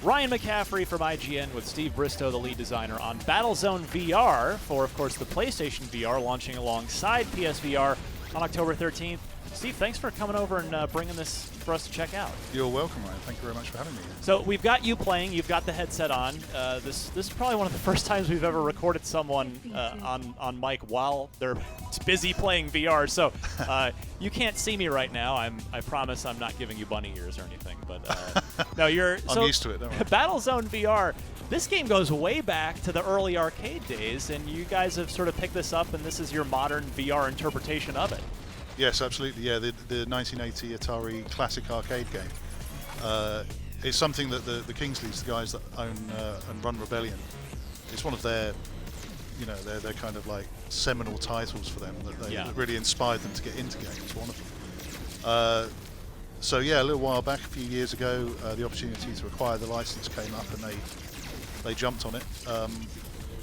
Ryan McCaffrey from IGN with Steve Bristow, the lead designer, on Battlezone VR for, of course, the PlayStation VR, launching alongside PSVR on October 13th. Steve, thanks for coming over and bringing this for us to check out. You're welcome, Ryan. Thank you very much for having me. So we've got you playing. You've got the headset on. This is probably one of the first times we've ever recorded someone on mic while they're busy playing VR. So you can't see me right now. I promise I'm not giving you bunny ears or anything. But no, you're. I'm used to it. Don't worry. Battlezone VR. This game goes way back to the early arcade days, and you guys have sort of picked this up, and this is your modern VR interpretation of it. Yes, absolutely. Yeah, the 1980 Atari classic arcade game. It's something that the Kingsleys, the guys that own and run Rebellion, it's one of their, their kind of like seminal titles for them that really inspired them to get into games. One of them. So yeah, a little while back, a few years ago, the opportunity to acquire the license came up, and they jumped on it.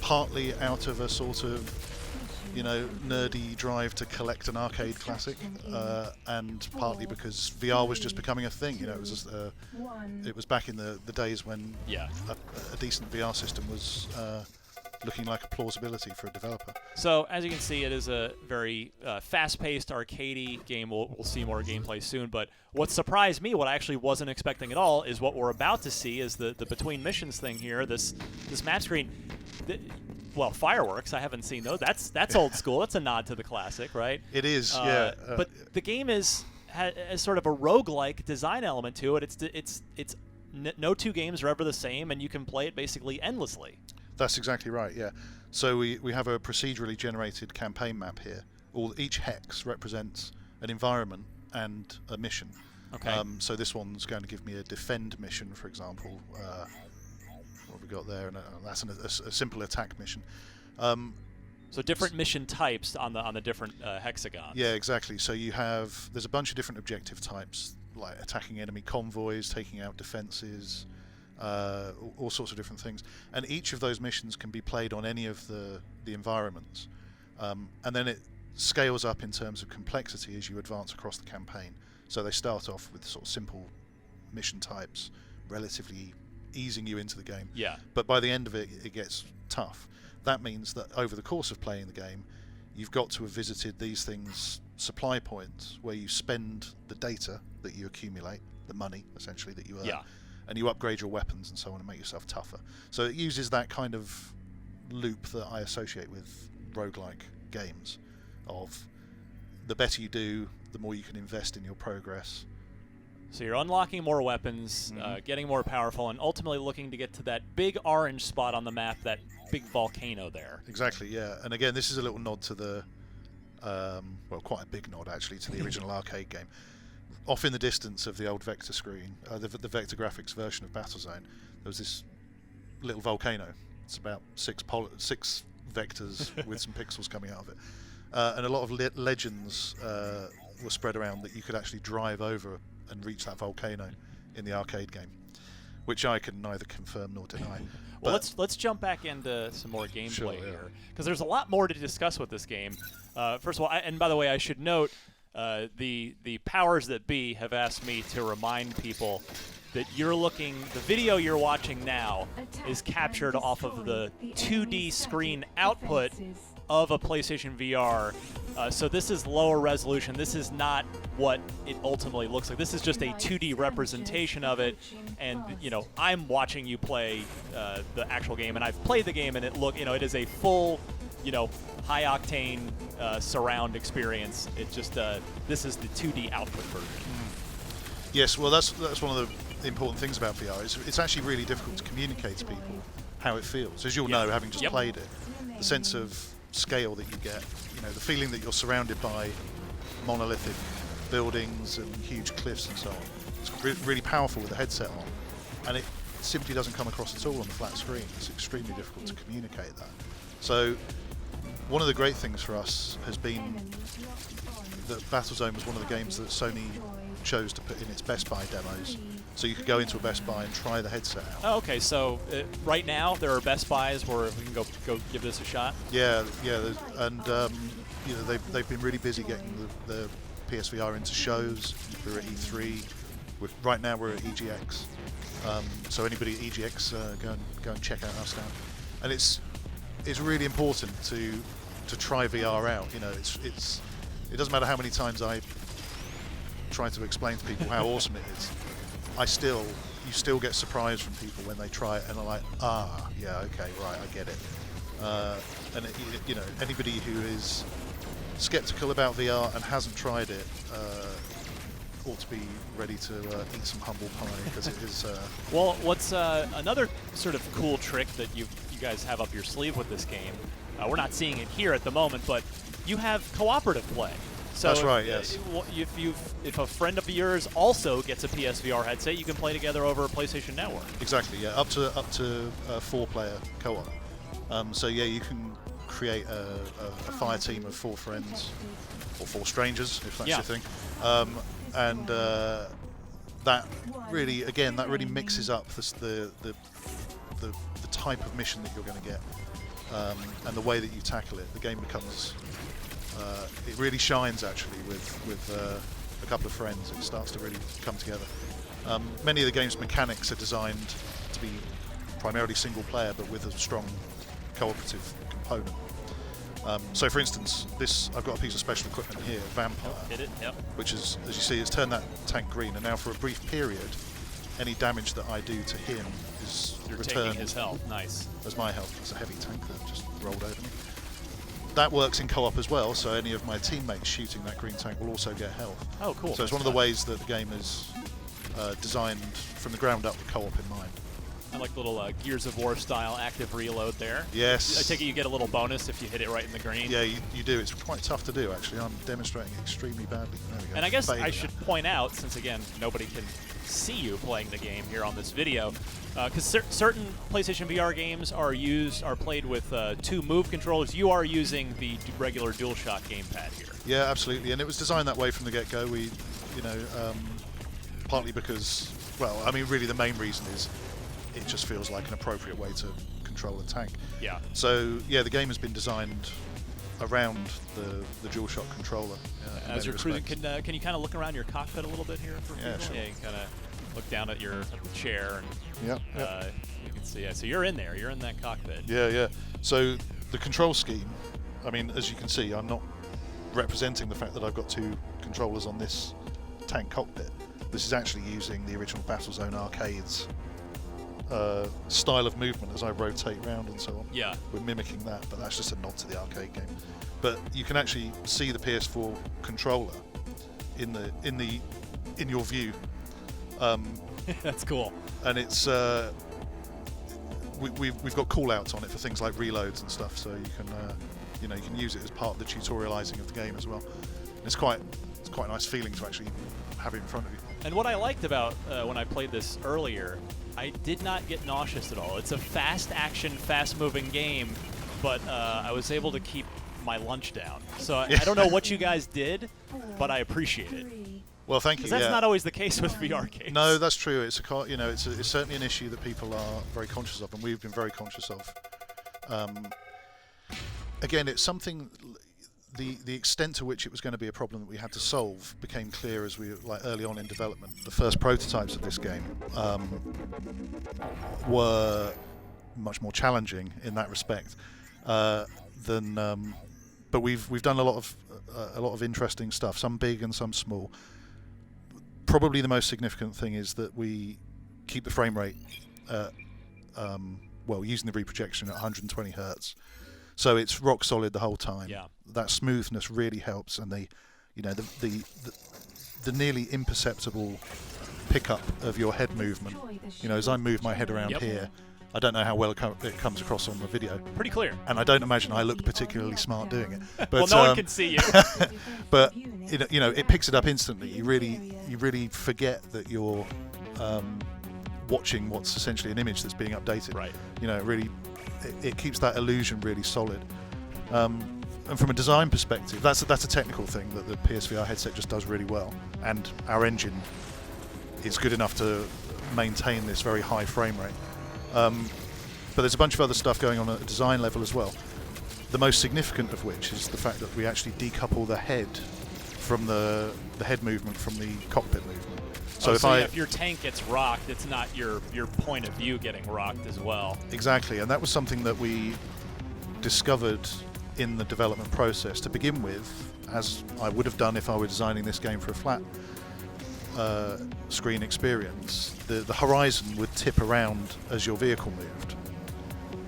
Partly out of a sort of nerdy drive to collect an arcade classic, and partly because VR was just becoming a thing. It was back in the days when a decent VR system was looking like a plausibility for a developer. So as you can see, it is a very fast-paced, arcadey game. We'll see more gameplay soon, but what surprised me, what I actually wasn't expecting at all, is what we're about to see is the between missions thing here, this map screen. Well, fireworks, I haven't seen those. That's old school. That's a nod to the classic, right? It is, yeah. But the game has sort of a roguelike design element to it. It's no two games are ever the same, and you can play it basically endlessly. That's exactly right, yeah. So we have a procedurally generated campaign map here. Each hex represents an environment and a mission. Okay. So this one's going to give me a defend mission, for example. What have we got there? And that's a simple attack mission. So different mission types on the different hexagons. Yeah, exactly. So there's a bunch of different objective types, like attacking enemy convoys, taking out defenses, all sorts of different things. And each of those missions can be played on any of the environments. And then it scales up in terms of complexity as you advance across the campaign. So they start off with sort of simple mission types, relatively easing you into the game. Yeah. But by the end of it, it gets tough. That means that over the course of playing the game, you've got to have visited these things, supply points, where you spend the data that you accumulate, the money, essentially, that you earn, and you upgrade your weapons and so on and make yourself tougher. So it uses that kind of loop that I associate with roguelike games, of the better you do, the more you can invest in your progress. So you're unlocking more weapons, getting more powerful, and ultimately looking to get to that big orange spot on the map, that big volcano there. Exactly, yeah. And again, this is a little nod to the, well, quite a big nod actually, to the original arcade game. Off in the distance of the old Vector screen, the Vector graphics version of Battlezone, there was this little volcano. It's about six vectors with some pixels coming out of it. And a lot of legends were spread around that you could actually drive over and reach that volcano in the arcade game, which I can neither confirm nor deny. Well, let's jump back into some more gameplay here, because there's a lot more to discuss with this game. First of all, and by the way, I should note the powers that be have asked me to remind people that the video you're watching now is captured off of the 2D screen output of a PlayStation VR. So this is lower resolution. This is not what it ultimately looks like. This is just a 2D representation of it. And I'm watching you play the actual game, and I've played the game, and it is a full, high octane surround experience. It just this is the 2D output version. Yes, well that's one of the important things about VR. It's actually really difficult to communicate to people how it feels, as you'll know, having just played it. The sense of scale that you get, the feeling that you're surrounded by monolithic buildings and huge cliffs and so on. It's really powerful with the headset on, and it simply doesn't come across at all on the flat screen. It's extremely difficult to communicate that. So one of the great things for us has been that Battlezone was one of the games that Sony chose to put in its Best Buy demos, so you could go into a Best Buy and try the headset out. Oh, okay, so right now there are Best Buys where we can go give this a shot. Yeah, and they've been really busy getting the PSVR into shows. We were at E3 Right now we're at EGX, so anybody at EGX go and check out our stand. And it's really important to try VR out. You know, it doesn't matter how many times I try to explain to people how awesome it is. You still get surprised from people when they try it and are like, yeah, okay, right, I get it. And you know, anybody who is skeptical about VR and hasn't tried it ought to be ready to eat some humble pie, because it is. Well, what's another sort of cool trick that you guys have up your sleeve with this game? We're not seeing it here at the moment, but you have cooperative play. So that's right. Yes. If a friend of yours also gets a PSVR headset, you can play together over a PlayStation Network. Exactly. Yeah. Up to 4-player co-op. So yeah, you can create a fire team of 4 friends or 4 strangers, if that's your thing. And that really mixes up the type of mission that you're going to get, and the way that you tackle it. The game becomes it really shines actually with a couple of friends. It starts to really come together. Many of the game's mechanics are designed to be primarily single player, but with a strong cooperative component. So for instance, I've got a piece of special equipment here, Vampire, which is, as you see, has turned that tank green, and now for a brief period, any damage that I do to him is returned taking his health. Nice. As my health. It's a heavy tank that just rolled over me. That works in co-op as well, so any of my teammates shooting that green tank will also get health. Oh, cool. So it's one of the ways that the game is designed from the ground up with co-op in mind. I like little Gears of War style active reload there. Yes. I take it you get a little bonus if you hit it right in the green. Yeah, you do. It's quite tough to do, actually. I'm demonstrating extremely badly. There we go. And I guess I should point out, since again nobody can see you playing the game here on this video, because certain PlayStation VR games are played with 2 move controllers. You are using the regular DualShock gamepad here. Yeah, absolutely. And it was designed that way from the get-go. We, partly because, well, I mean, really the main reason is it just feels like an appropriate way to control a tank. Yeah. So yeah, the game has been designed around the DualShock controller. As you're cruising, can you kind of look around your cockpit a little bit here for people? Sure. Yeah, you kind of look down at the chair and you can see. Yeah, so you're in there. You're in that cockpit. Yeah. So the control scheme, I mean, as you can see, I'm not representing the fact that I've got 2 controllers on this tank cockpit. This is actually using the original Battlezone arcades style of movement as I rotate round and so on. Yeah. We're mimicking that, but that's just a nod to the arcade game. But you can actually see the PS4 controller in your view. That's cool. And it's we've got callouts on it for things like reloads and stuff, so you can use it as part of the tutorializing of the game as well. And it's quite a nice feeling to actually have it in front of you. And what I liked about when I played this earlier, I did not get nauseous at all. It's a fast action, fast moving game, but I was able to keep my lunch down. So I don't know what you guys did, but I appreciate it. Well, thank you. Because that's not always the case with VR games. No, that's true. It's certainly an issue that people are very conscious of, and we've been very conscious of. Again, it's something. The extent to which it was going to be a problem that we had to solve became clear as we early on in development. The first prototypes of this game were much more challenging in that respect than. But we've done a lot of interesting stuff, some big and some small. Probably the most significant thing is that we keep the frame rate, using the reprojection at 120 hertz. So it's rock solid the whole time. Yeah. That smoothness really helps, and the nearly imperceptible pickup of your head movement. As I move my head around here, I don't know how well it comes across on the video. Pretty clear. And I don't imagine I look particularly smart doing it. But, well, no one can see you. But it picks it up instantly. You really forget that you're watching what's essentially an image that's being updated. Right. It keeps that illusion really solid. And from a design perspective, that's a technical thing that the PSVR headset just does really well. And our engine is good enough to maintain this very high frame rate. But there's a bunch of other stuff going on at a design level as well. The most significant of which is the fact that we actually decouple the head from the head movement from the cockpit movement. So if your tank gets rocked, it's not your point of view getting rocked as well. Exactly, and that was something that we discovered in the development process to begin with, as I would have done if I were designing this game for a flat screen experience. The horizon would tip around as your vehicle moved,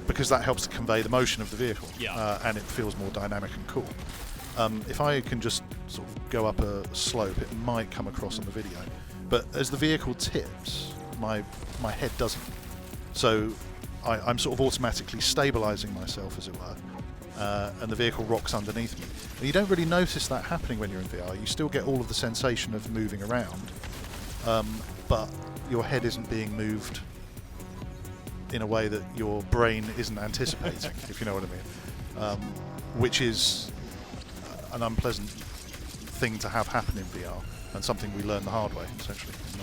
because that helps to convey the motion of the vehicle, and it feels more dynamic and cool. If I can just sort of go up a slope, it might come across on the video, but as the vehicle tips, my head doesn't. So I'm sort of automatically stabilizing myself, as it were, and the vehicle rocks underneath me. And you don't really notice that happening when you're in VR. You still get all of the sensation of moving around, but your head isn't being moved in a way that your brain isn't anticipating, if you know what I mean, which is an unpleasant thing to have happen in VR, and something we learned the hard way, essentially, in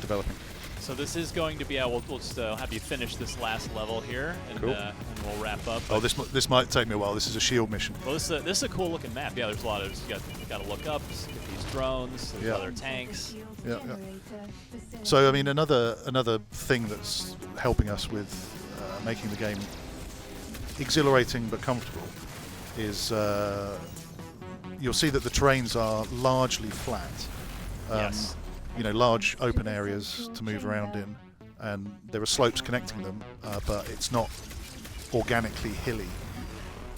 developing. So this is going to be, we'll just have you finish this last level here, and, cool. And we'll wrap up. Oh, this might take me a while. This is a shield mission. Well, this is a cool looking map. Yeah, there's a lot of, you got to look up, get these drones, there's other tanks. Yeah. So, I mean, another thing that's helping us with making the game exhilarating but comfortable is you'll see that the terrains are largely flat. Yes. You know, large open areas to move around in, and there are slopes connecting them, but it's not organically hilly.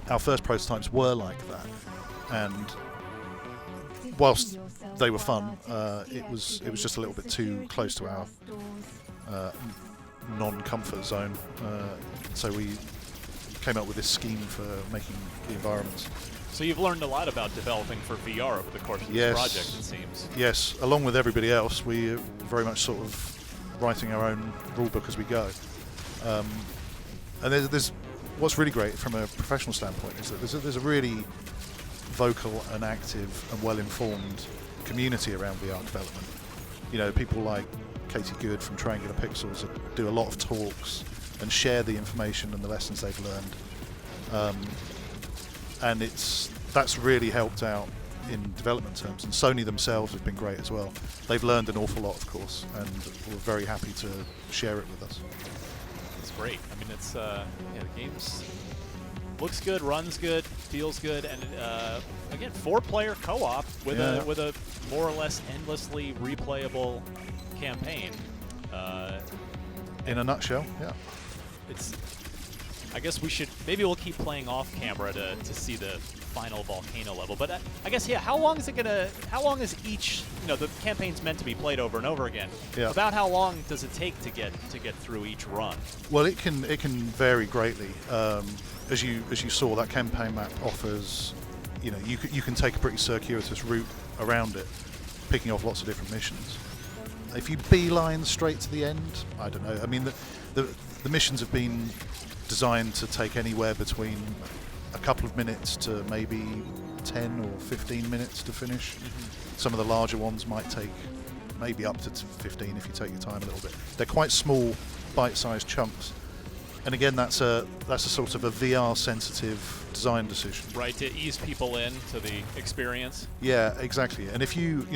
Our first prototypes were like that, and whilst they were fun, it was just a little bit too close to our non-comfort zone. So we came up with this scheme for making the environments. So you've learned a lot about developing for VR over the course of this project, it seems. Yes, along with everybody else, we are very much sort of writing our own rulebook as we go. And there's what's really great from a professional standpoint is that there's a really vocal and active and well-informed community around VR development. You know, people like Katie Good from Triangular Pixels do a lot of talks and share the information and the lessons they've learned. And that's really helped out in development terms, and Sony themselves have been great as well. They've learned an awful lot, of course, and we're very happy to share it with us. It's great. I mean, it's the game's looks good, runs good, feels good, and again, 4-player co-op with a more or less endlessly replayable campaign. In a nutshell, yeah. I guess we'll keep playing off camera to see the final volcano level. But I guess, how long is each, the campaign's meant to be played over and over again. Yeah. About how long does it take to get through each run? Well, it can vary greatly. As you saw, that campaign map offers, you can take a pretty circuitous route around it, picking off lots of different missions. If you beeline straight to the end, I don't know. I mean, the missions have been designed to take anywhere between a couple of minutes to maybe 10 or 15 minutes to finish. Mm-hmm. Some of the larger ones might take maybe up to 15 if you take your time a little bit. They're quite small, bite-sized chunks. And again, that's a sort of a VR-sensitive design decision. Right, to ease people in to the experience. Yeah, exactly. And if you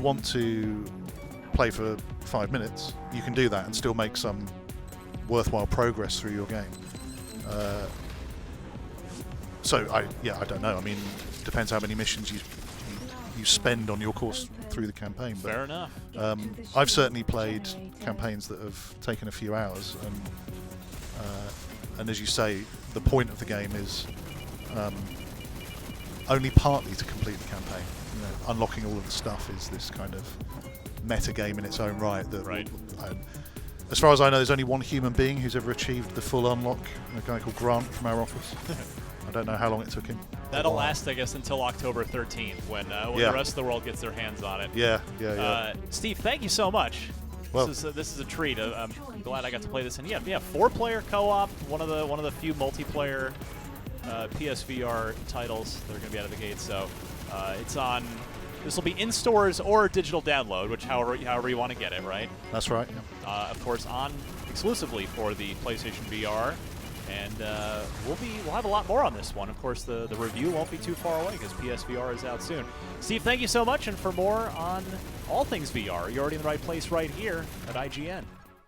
want to play for 5 minutes, you can do that and still make some worthwhile progress through your game. I don't know. I mean, depends how many missions you spend on your course through the campaign. But, fair enough. I've certainly played campaigns that have taken a few hours, and as you say, the point of the game is only partly to complete the campaign. Unlocking all of the stuff is this kind of meta game in its own right. As far as I know, there's only one human being who's ever achieved the full unlock, a guy called Grant from our office. I don't know how long it took him. That'll last, I guess, until October 13th, when the rest of the world gets their hands on it. Yeah. Steve, thank you so much. Well, this is a treat. I'm glad I got to play this. And yeah, 4-player co-op, one of the few multiplayer PSVR titles that are going to be out of the gate. So it's on. This will be in stores or digital download, which however you want to get it, right? That's right. Yeah. Of course, on exclusively for the PlayStation VR And we'll have a lot more on this one. Of course, the review won't be too far away because PSVR is out soon. Steve, thank you so much. And for more on all things VR, you're already in the right place right here at IGN.